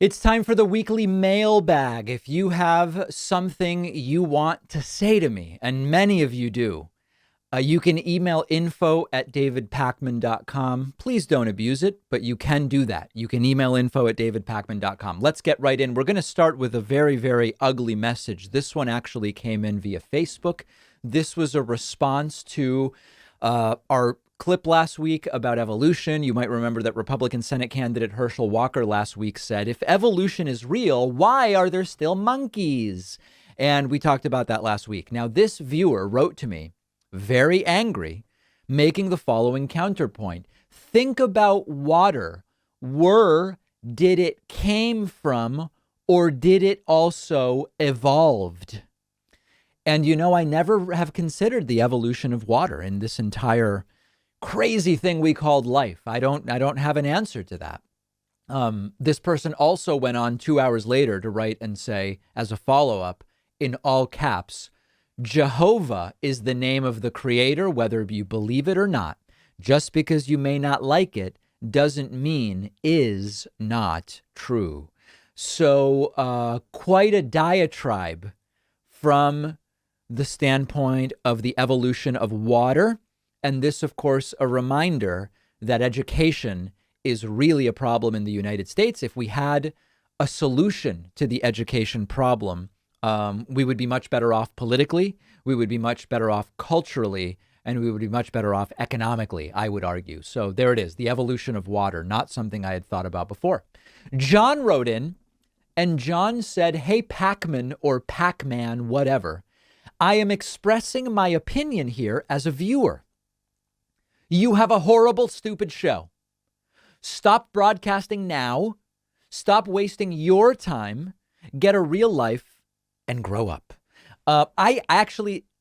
It's time for the weekly mailbag. If you have something you want to say to me, and many of you do, you can email info@davidpakman.com. Please don't abuse it, but you can do that. You can email info@davidpakman.com. Let's get right in. We're going to start with a very, very ugly message. This one actually came in via Facebook. This was a response to our clip last week about evolution. You might remember that Republican Senate candidate Herschel Walker last week said, if evolution is real, why are there still monkeys? And we talked about that last week. Now, this viewer wrote to me very angry, making the following counterpoint. Think about water. Did it came from, or did it also evolved? And, I never have considered the evolution of water in this entire crazy thing we called life. I don't have an answer to that. This person also went on 2 hours later to write and say, as a follow-up, in all caps, Jehovah is the name of the creator, whether you believe it or not. Just because you may not like it doesn't mean is not true. So quite a diatribe from the standpoint of the evolution of water. And this, of course, a reminder that education is really a problem in the United States. If we had a solution to the education problem, we would be much better off politically, we would be much better off culturally, and we would be much better off economically, I would argue. So there it is, the evolution of water, not something I had thought about before. John wrote in, and John said, hey, Pakman or Pakman, whatever, I am expressing my opinion here as a viewer. You have a horrible, stupid show. Stop broadcasting now. Stop wasting your time. Get a real life and grow up. I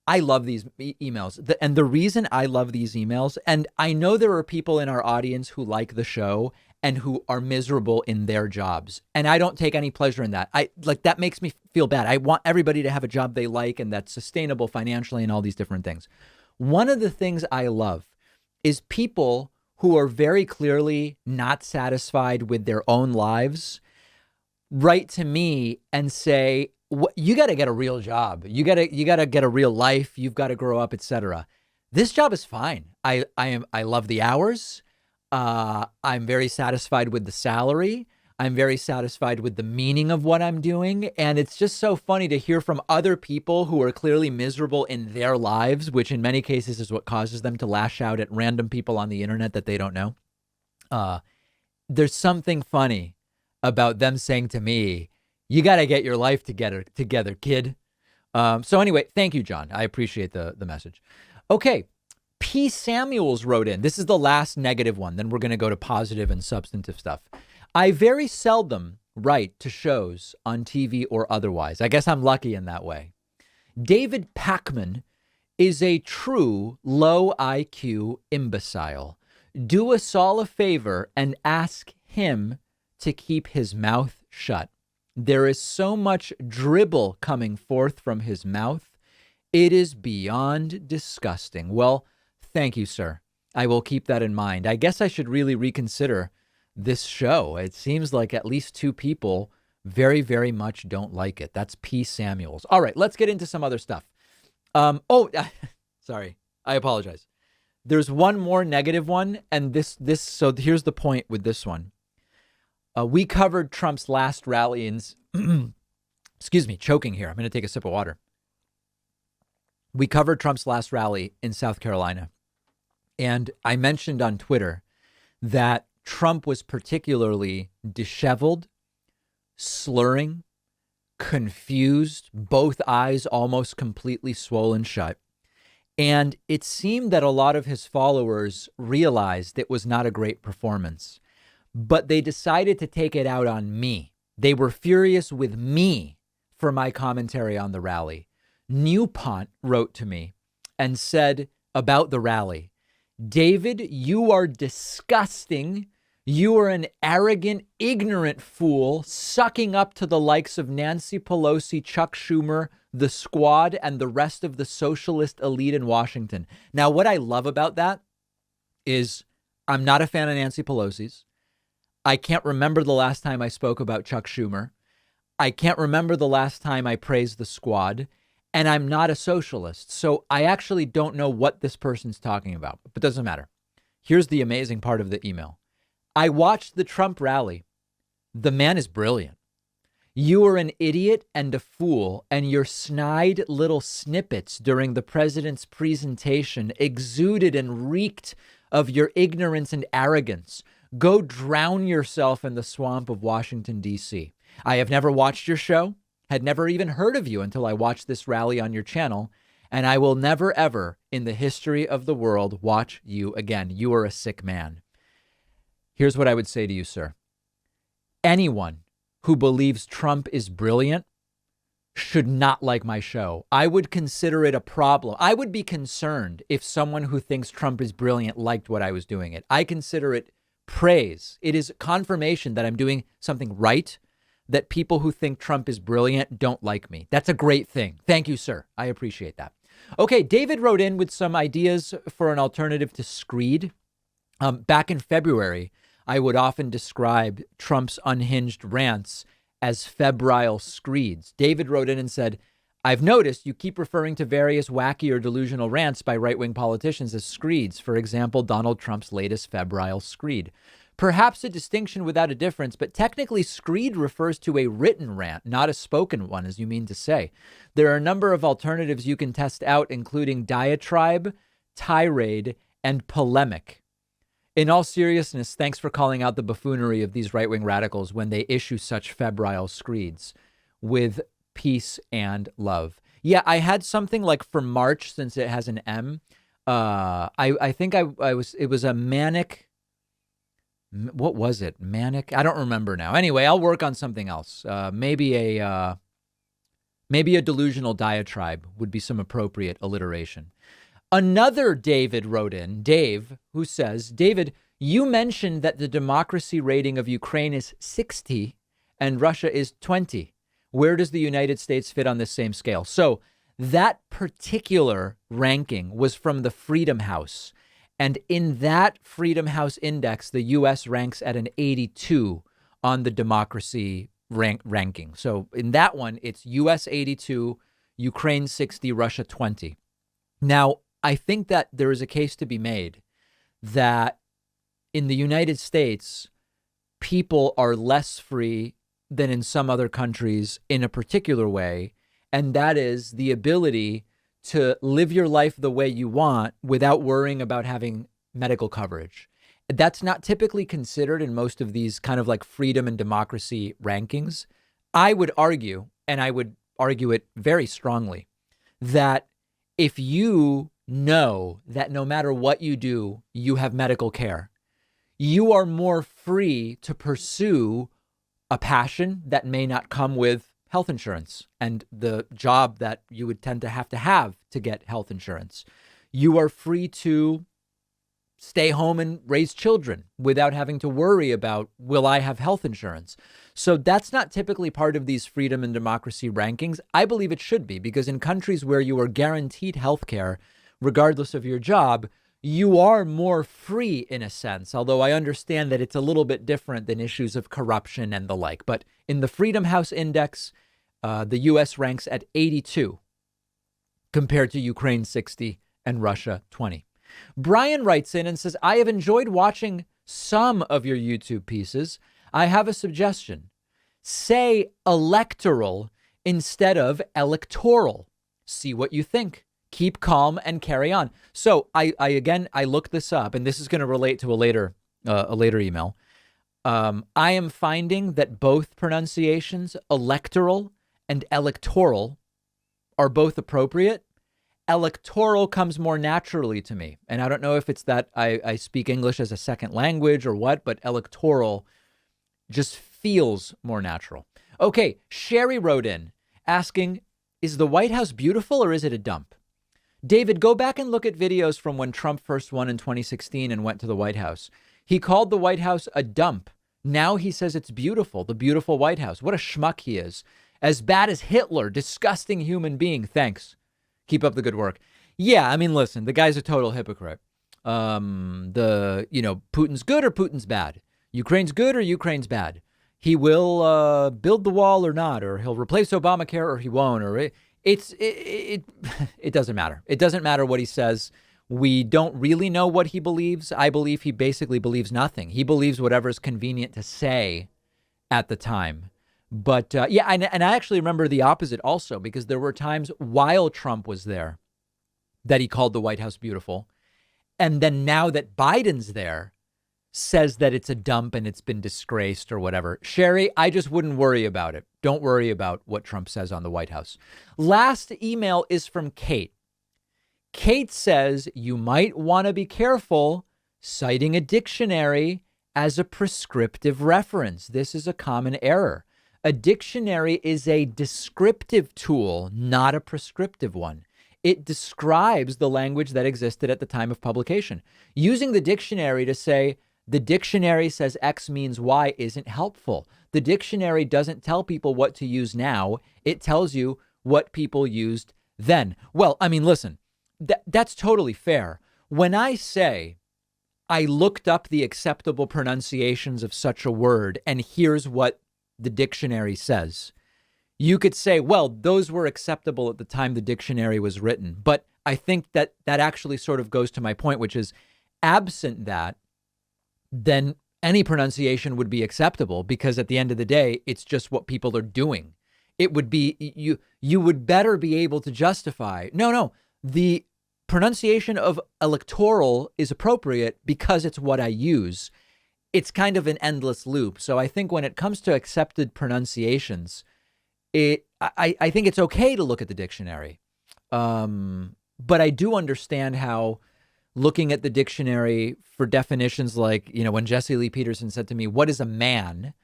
love these emails. And the reason I love these emails, and I know there are people in our audience who like the show and who are miserable in their jobs. And I don't take any pleasure in that. That makes me feel bad. I want everybody to have a job they like and that's sustainable financially and all these different things. One of the things I love is people who are very clearly not satisfied with their own lives write to me and say, you got to get a real job. You got to get a real life. You've got to grow up, etc. This job is fine. I love the hours. I'm very satisfied with the salary. I'm very satisfied with the meaning of what I'm doing. And it's just so funny to hear from other people who are clearly miserable in their lives, which in many cases is what causes them to lash out at random people on the internet that they don't know. There's something funny about them saying to me, you got to get your life together, kid. So anyway, thank you, John. I appreciate the message. Okay. P. Samuels wrote in. This is the last negative one. Then we're going to go to positive and substantive stuff. I very seldom write to shows on TV or otherwise. I guess I'm lucky in that way. David Pakman is a true low IQ imbecile. Do us all a favor and ask him to keep his mouth shut. There is so much dribble coming forth from his mouth. It is beyond disgusting. Well, thank you, sir. I will keep that in mind. I guess I should really reconsider this show. It seems like at least two people very, very much don't like it. That's P. Samuels. All right, let's get into some other stuff. Sorry. I apologize. There's one more negative one. And so here's the point with this one. We covered Trump's last rally in, excuse me, choking here. I'm going to take a sip of water. We covered Trump's last rally in South Carolina. And I mentioned on Twitter that Trump was particularly disheveled, slurring, confused, both eyes almost completely swollen shut. And it seemed that a lot of his followers realized it was not a great performance, but they decided to take it out on me. They were furious with me for my commentary on the rally. Newpont wrote to me and said about the rally, David, you are disgusting. You are an arrogant, ignorant fool sucking up to the likes of Nancy Pelosi, Chuck Schumer, the Squad, and the rest of the socialist elite in Washington. Now, what I love about that is I'm not a fan of Nancy Pelosi's. I can't remember the last time I spoke about Chuck Schumer. I can't remember the last time I praised the Squad. And I'm not a socialist. So I actually don't know what this person's talking about, but it doesn't matter. Here's the amazing part of the email. I watched the Trump rally. The man is brilliant. You are an idiot and a fool, and your snide little snippets during the president's presentation exuded and reeked of your ignorance and arrogance. Go drown yourself in the swamp of Washington, D.C. I have never watched your show, had never even heard of you until I watched this rally on your channel, and I will never, ever in the history of the world watch you again. You are a sick man. Here's what I would say to you, sir. Anyone who believes Trump is brilliant should not like my show. I would consider it a problem. I would be concerned if someone who thinks Trump is brilliant liked what I was doing it. I consider it praise. It is confirmation that I'm doing something right, that people who think Trump is brilliant don't like me. That's a great thing. Thank you, sir. I appreciate that. Okay, David wrote in with some ideas for an alternative to screed. Back in February, I would often describe Trump's unhinged rants as febrile screeds. David wrote in and said, I've noticed you keep referring to various wacky or delusional rants by right-wing politicians as screeds. For example, Donald Trump's latest febrile screed. Perhaps a distinction without a difference, but technically screed refers to a written rant, not a spoken one, as you mean to say. There are a number of alternatives you can test out, including diatribe, tirade, and polemic. In all seriousness, thanks for calling out the buffoonery of these right-wing radicals when they issue such febrile screeds. With peace and love. Yeah, I had something like for March, since it has an M. I think it was a manic. What was it? Manic? I don't remember now. Anyway, I'll work on something else. Maybe a delusional diatribe would be some appropriate alliteration. Another David wrote in, Dave, who says, David, you mentioned that the democracy rating of Ukraine is 60 and Russia is 20. Where does the United States fit on this same scale? So that particular ranking was from the Freedom House. And in that Freedom House index, the U.S. ranks at an 82 on the democracy ranking. So in that one, it's U.S. 82, Ukraine 60, Russia 20. Now, I think that there is a case to be made that in the United States, people are less free than in some other countries in a particular way. And that is the ability to live your life the way you want without worrying about having medical coverage. That's not typically considered in most of these kind of like freedom and democracy rankings. I would argue, and I would argue it very strongly, that if you know that no matter what you do, you have medical care, you are more free to pursue a passion that may not come with health insurance and the job that you would tend to have to get health insurance. You are free to stay home and raise children without having to worry about, will I have health insurance? So that's not typically part of these freedom and democracy rankings. I believe it should be, because in countries where you are guaranteed health care, regardless of your job, you are more free in a sense, although I understand that it's a little bit different than issues of corruption and the like. But in the Freedom House Index, the U.S. ranks at 82 compared to Ukraine 60 and Russia 20. Brian writes in and says, I have enjoyed watching some of your YouTube pieces. I have a suggestion. Say electoral instead of electoral. See what you think. Keep calm and carry on. So I looked this up, and this is going to relate to a later email. I am finding that both pronunciations, electoral and electoral, are both appropriate. Electoral comes more naturally to me. And I don't know if it's that I speak English as a second language or what, but electoral just feels more natural. Okay, Sherry wrote in asking, is the White House beautiful or is it a dump? David, go back and look at videos from when Trump first won in 2016 and went to the White House. He called the White House a dump. Now he says it's beautiful, the beautiful White House. What a schmuck he is. As bad as Hitler, disgusting human being. Thanks. Keep up the good work. Yeah, I mean, listen, the guy's a total hypocrite. Putin's good or Putin's bad. Ukraine's good or Ukraine's bad. He will build the wall or not, or he'll replace Obamacare or he won't, or it doesn't matter. It doesn't matter what he says. We don't really know what he believes. I believe he basically believes nothing. He believes whatever is convenient to say at the time. But yeah, and I actually remember the opposite also, because there were times while Trump was there that he called the White House beautiful. And then now that Biden's there, says that it's a dump and it's been disgraced or whatever. Sherry, I just wouldn't worry about it. Don't worry about what Trump says on the White House. Last email is from Kate. Kate says you might want to be careful citing a dictionary as a prescriptive reference. This is a common error. A dictionary is a descriptive tool, not a prescriptive one. It describes the language that existed at the time of publication. Using the dictionary to say, the dictionary says X means Y isn't helpful. The dictionary doesn't tell people what to use now. It tells you what people used then. Well, I mean, listen, that's totally fair. When I say I looked up the acceptable pronunciations of such a word and here's what the dictionary says, you could say, well, those were acceptable at the time the dictionary was written. But I think that actually sort of goes to my point, which is absent that, then any pronunciation would be acceptable, because at the end of the day, it's just what people are doing. It would be you would better be able to justify. No, the pronunciation of electoral is appropriate because it's what I use. It's kind of an endless loop. So I think when it comes to accepted pronunciations, I think it's OK to look at the dictionary. But I do understand how looking at the dictionary for definitions like, when Jesse Lee Peterson said to me, what is a man?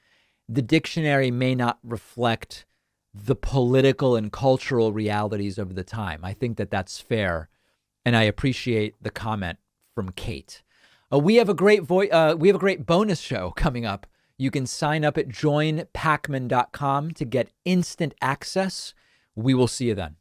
The dictionary may not reflect the political and cultural realities of the time. I think that that's fair. And I appreciate the comment from Kate. We have a great bonus show coming up. You can sign up at joinpakman.com to get instant access. We will see you then.